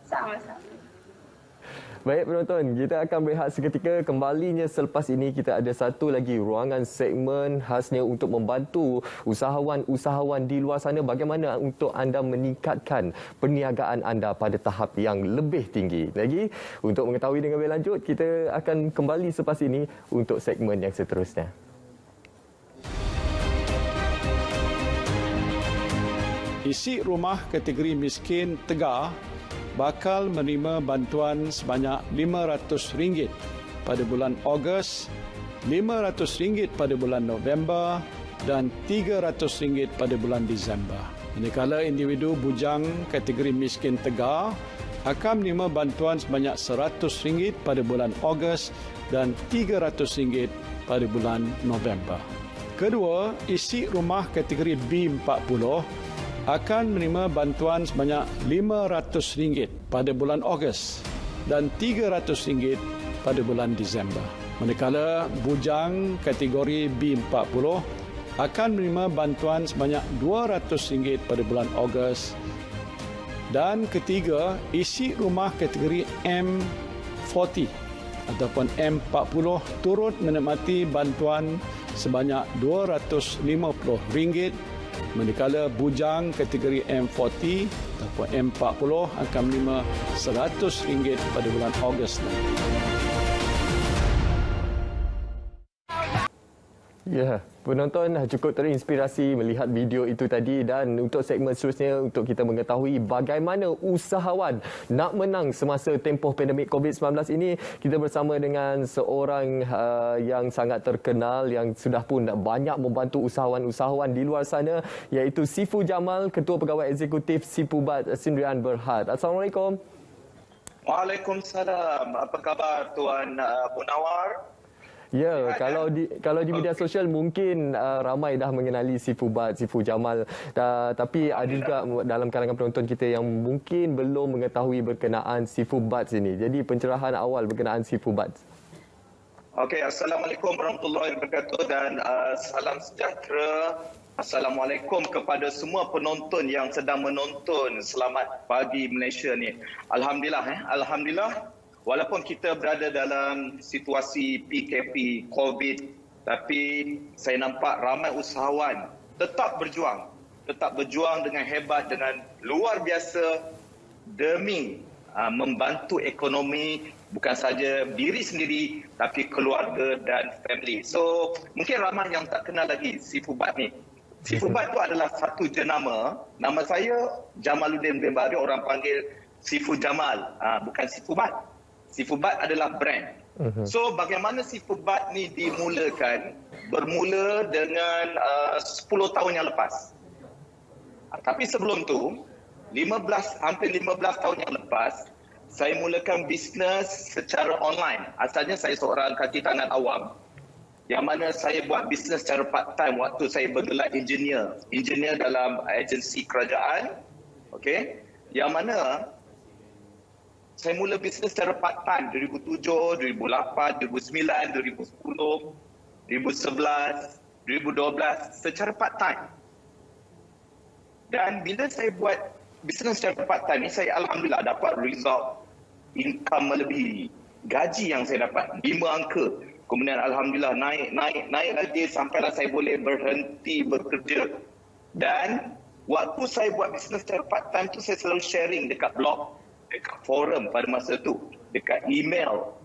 Sama-sama. Baik penonton, kita akan berehat seketika. Kembalinya selepas ini kita ada satu lagi ruangan segmen khasnya untuk membantu usahawan-usahawan di luar sana bagaimana untuk anda meningkatkan perniagaan anda pada tahap yang lebih tinggi. Lagi, untuk mengetahui dengan lebih lanjut, kita akan kembali selepas ini untuk segmen yang seterusnya. Isi rumah kategori miskin Tegar bakal menerima bantuan sebanyak RM500 pada bulan Ogos, RM500 pada bulan November dan RM300 pada bulan Disember. Manakala individu bujang kategori miskin Tegar akan menerima bantuan sebanyak RM100 pada bulan Ogos dan RM300 pada bulan November. Kedua, isi rumah kategori B40 akan menerima bantuan sebanyak RM500 pada bulan Ogos dan RM300 pada bulan Disember. Manakala bujang kategori B40 akan menerima bantuan sebanyak RM200 pada bulan Ogos. Dan ketiga, isi rumah kategori M40 ataupun M40 turut menikmati bantuan sebanyak RM250, manakala bujang kategori M40 ataupun M40 akan menerima RM100 pada bulan Ogos nanti. Ya, penonton cukup terinspirasi melihat video itu tadi, dan untuk segmen seterusnya untuk kita mengetahui bagaimana usahawan nak menang semasa tempoh pandemik COVID-19 ini, kita bersama dengan seorang yang sangat terkenal yang sudah pun banyak membantu usahawan-usahawan di luar sana, iaitu Sifu Jamal, Ketua Pegawai Eksekutif Sipubat Sdn Berhad. Assalamualaikum. Waalaikumsalam. Apa khabar Tuan Munawar? Ya, kalau di media sosial mungkin ramai dah mengenali Sifu Jamal. Tapi ada juga dalam kalangan penonton kita yang mungkin belum mengetahui berkenaan Sifu Buds ini. Jadi pencerahan awal berkenaan Sifu Buds. Okey, Assalamualaikum warahmatullahi wabarakatuh dan salam sejahtera. Assalamualaikum kepada semua penonton yang sedang menonton. Selamat pagi Malaysia ni. Alhamdulillah. Walaupun kita berada dalam situasi PKP, COVID, tapi saya nampak ramai usahawan tetap berjuang dengan hebat, dengan luar biasa demi membantu ekonomi bukan saja diri sendiri tapi keluarga dan family. So, mungkin ramai yang tak kenal lagi Sifu Bud ni. Sifu Bud tu adalah satu jenama. Nama saya Jamaluddin bin Bari, orang panggil Sifu Jamal, bukan Sifu Bud. Sifu Bud adalah brand. So bagaimana Sifu Bud ni dimulakan? Bermula dengan 10 tahun yang lepas. Tapi sebelum tu, hampir 15 tahun yang lepas, saya mulakan bisnes secara online. Asalnya saya seorang kaki tangan awam, yang mana saya buat bisnes secara part time waktu saya bergelar engineer dalam agensi kerajaan. Okey, yang mana saya mula bisnes secara part-time 2007, 2008, 2009, 2010, 2011, 2012 secara part-time. Dan bila saya buat bisnes secara part-time ni, saya alhamdulillah dapat result income melebihi gaji yang saya dapat 5 angka. Kemudian alhamdulillah naik lagi sampailah saya boleh berhenti bekerja. Dan waktu saya buat bisnes secara part-time tu, saya selalu sharing dekat blog, dekat forum pada masa tu, dekat email.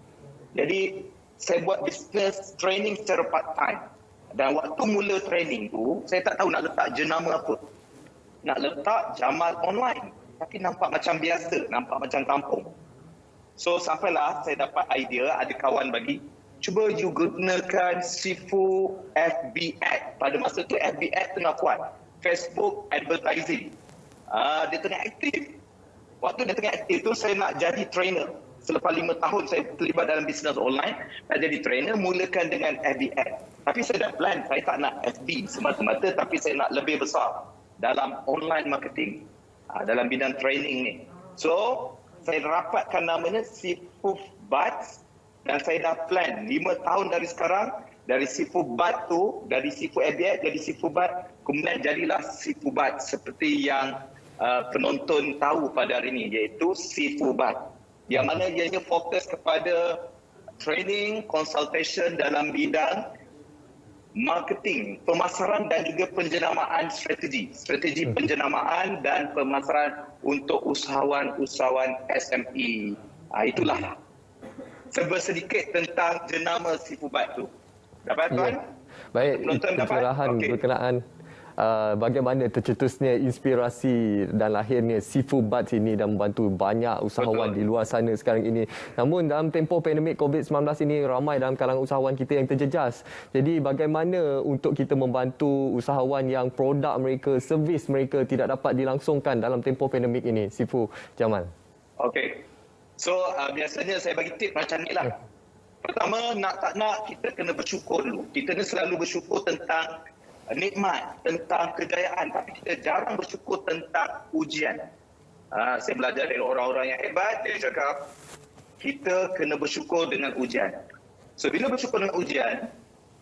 Jadi saya buat bisnes training secara part-time. Dan waktu mula training tu, saya tak tahu nak letak jenama apa. Nak letak Jamal Online. Tapi nampak macam biasa, nampak macam kampung. So sampailah saya dapat idea, ada kawan bagi, cuba you gunakan Sifu FB Ad. Pada masa tu FB Ad tengah kuat. Facebook Advertising. Dia tengah aktif. Waktu dia tengah aktif tu, saya nak jadi trainer. Selepas 5 tahun saya terlibat dalam bisnes online, nak jadi trainer, mulakan dengan FB Ad. Tapi saya dah plan, saya tak nak FB semata-mata, tapi saya nak lebih besar dalam online marketing, dalam bidang training ni. So, saya rapatkan namanya Sifu Buds, dan saya dah plan 5 tahun dari sekarang, dari Sifu Bud tu, dari Sifu FB Ad jadi Sifu Bud, kemudian jadilah Sifu Bud seperti yang penonton tahu pada hari ini, iaitu Sifubat, yang mana ianya fokus kepada training, consultation dalam bidang marketing, pemasaran dan juga penjenamaan strategi penjenamaan dan pemasaran untuk usahawan-usahawan SME. Itulah serba sedikit tentang jenama Sifubat tu. Dapat tuan? Baik, Penonton dapat? pencerahan berkenaan bagaimana tercetusnya inspirasi dan lahirnya Sifubat ini dan membantu banyak usahawan di luar sana sekarang ini. Namun dalam tempoh pandemik COVID-19 ini, ramai dalam kalangan usahawan kita yang terjejas. Jadi bagaimana untuk kita membantu usahawan yang produk mereka, servis mereka tidak dapat dilangsungkan dalam tempoh pandemik ini, Sifu Jamal? Okey. So biasanya saya bagi tip macam ni lah. Pertama, nak tak nak kita kena bersyukur dulu. Kita ni selalu bersyukur tentang nikmat, tentang kejayaan, tapi kita jarang bersyukur tentang ujian. Saya belajar dari orang-orang yang hebat, dia cakap kita kena bersyukur dengan ujian. So bila bersyukur dengan ujian,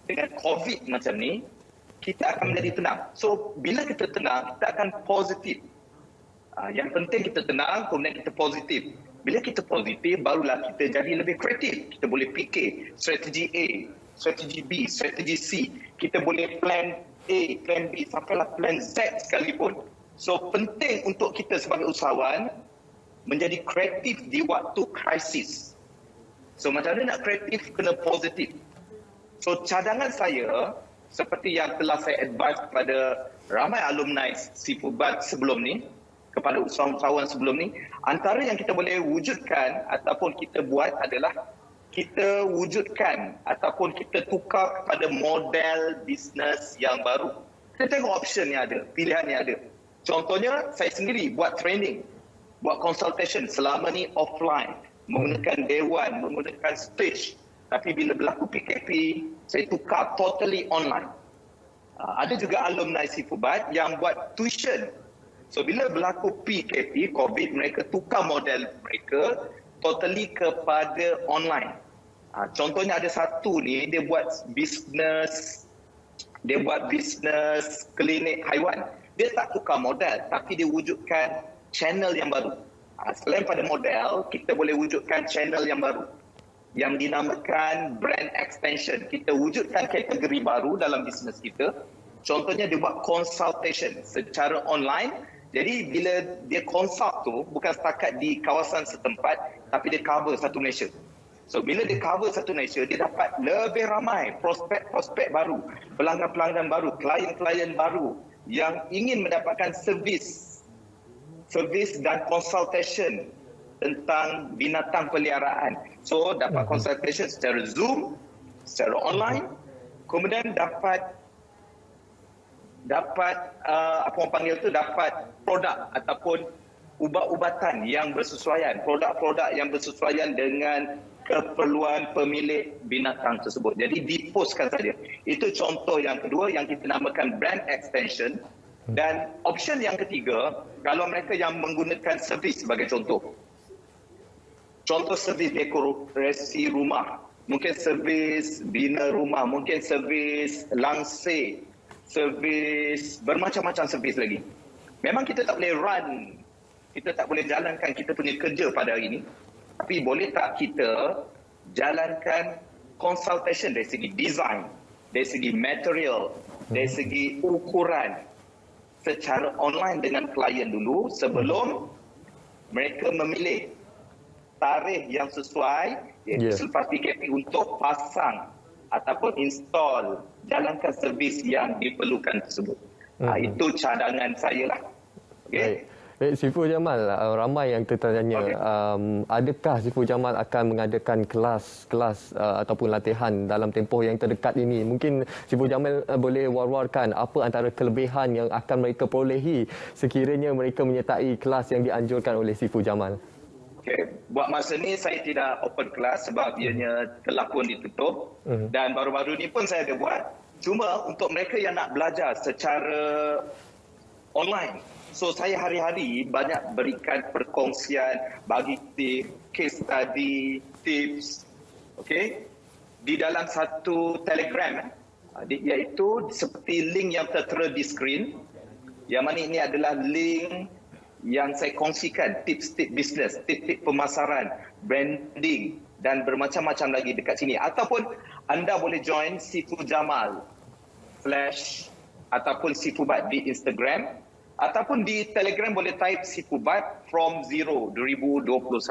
dengan COVID macam ni, kita akan menjadi tenang. So bila kita tenang, kita akan positif. Yang penting kita tenang, kemudian kita positif. Bila kita positif, barulah kita jadi lebih kreatif. Kita boleh fikir strategi A, strategi B, strategi C. Kita boleh plan A, plan B, sampailah plan Z sekalipun. So penting untuk kita sebagai usahawan menjadi kreatif di waktu krisis. So macam mana nak kreatif, kena positif. So cadangan saya, seperti yang telah saya advise kepada ramai alumni Sifubat sebelum ni, kepada usahawan sebelum ni, antara yang kita boleh wujudkan ataupun kita buat adalah kita wujudkan ataupun kita tukar kepada model bisnes yang baru. Kita tengok option yang ada, pilihan yang ada. Contohnya, saya sendiri buat training, buat consultation selama ni offline, menggunakan dewan, menggunakan stage. Tapi bila berlaku PKP, saya tukar totally online. Ada juga alumni Sifubat yang buat tuition. So bila berlaku PKP, COVID, mereka tukar model mereka totally kepada online. Contohnya ada satu ni, dia buat bisnes klinik haiwan. Dia tak tukar model, tapi dia wujudkan channel yang baru. Selain pada model, kita boleh wujudkan channel yang baru yang dinamakan brand extension. Kita wujudkan kategori baru dalam bisnes kita. Contohnya dia buat consultation secara online. Jadi bila dia consult tu bukan setakat di kawasan setempat, tapi dia cover satu Malaysia. So bila dia cover satu Malaysia, dia dapat lebih ramai prospek-prospek baru, pelanggan-pelanggan baru, klien-klien baru yang ingin mendapatkan servis dan consultation tentang binatang peliharaan. So dapat consultation secara Zoom, secara online, kemudian dapat apa orang panggil tu, dapat produk ataupun ubat-ubatan yang bersesuaian, produk-produk yang bersesuaian dengan keperluan pemilik binatang tersebut. Jadi dipostkan saja. Itu contoh yang kedua yang kita namakan brand extension. Dan option yang ketiga, kalau mereka yang menggunakan servis sebagai contoh. Contoh servis dekorasi rumah, mungkin servis bina rumah, mungkin servis langsir, servis, bermacam-macam servis lagi. Memang kita tak boleh run, kita tak boleh jalankan kita punya kerja pada hari ini. Tapi boleh tak kita jalankan consultation dari segi design, dari segi material, dari segi ukuran secara online dengan klien dulu sebelum mereka memilih tarikh yang sesuai, iaitu selepas PKP untuk pasang ataupun install, jalankan servis yang diperlukan tersebut. Itu cadangan saya lah. Okay? Baik, Sifu Jamal, ramai yang tertanya, adakah Sifu Jamal akan mengadakan kelas ataupun latihan dalam tempoh yang terdekat ini? Mungkin Sifu Jamal boleh war-warkan apa antara kelebihan yang akan mereka perolehi sekiranya mereka menyertai kelas yang dianjurkan oleh Sifu Jamal? Okay. Buat masa ni saya tidak open kelas sebab ianya telah pun ditutup dan baru-baru ni pun saya ada buat. Cuma untuk mereka yang nak belajar secara online, so saya hari-hari banyak berikan perkongsian, bagi tips, case study, tips, okay, di dalam satu Telegram, iaitu seperti link yang tertera di skrin, yang mana ini adalah link yang saya kongsikan, tips-tips bisnes, tips-tips pemasaran, branding dan bermacam-macam lagi dekat sini. Ataupun anda boleh join Sifu Jamal ataupun Sifubat di Instagram, ataupun di Telegram boleh type Sifubat from zero 2021.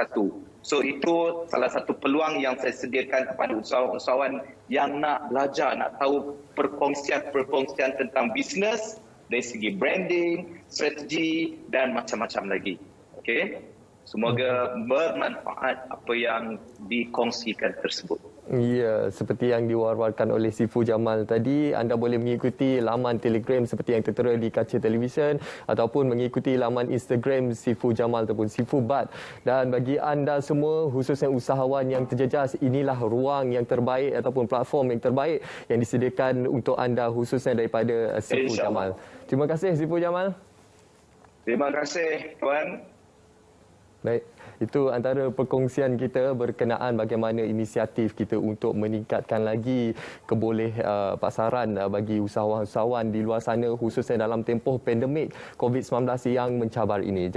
So itu salah satu peluang yang saya sediakan kepada usahawan yang nak belajar, nak tahu perkongsian tentang bisnes dari segi branding, strategi dan macam-macam lagi. Okey. Semoga bermanfaat apa yang dikongsikan tersebut. Ya, seperti yang diwar-warkan oleh Sifu Jamal tadi, anda boleh mengikuti laman Telegram seperti yang tertera di kaca televisyen ataupun mengikuti laman Instagram Sifu Jamal ataupun Sifubat. Dan bagi anda semua, khususnya usahawan yang terjejas, inilah ruang yang terbaik ataupun platform yang terbaik yang disediakan untuk anda khususnya daripada Sifu Jamal. Terima kasih Sifu Jamal. Terima kasih Tuan. Baik, itu antara perkongsian kita berkenaan bagaimana inisiatif kita untuk meningkatkan lagi pasaran bagi usahawan-usahawan di luar sana khususnya dalam tempoh pandemik COVID-19 yang mencabar ini.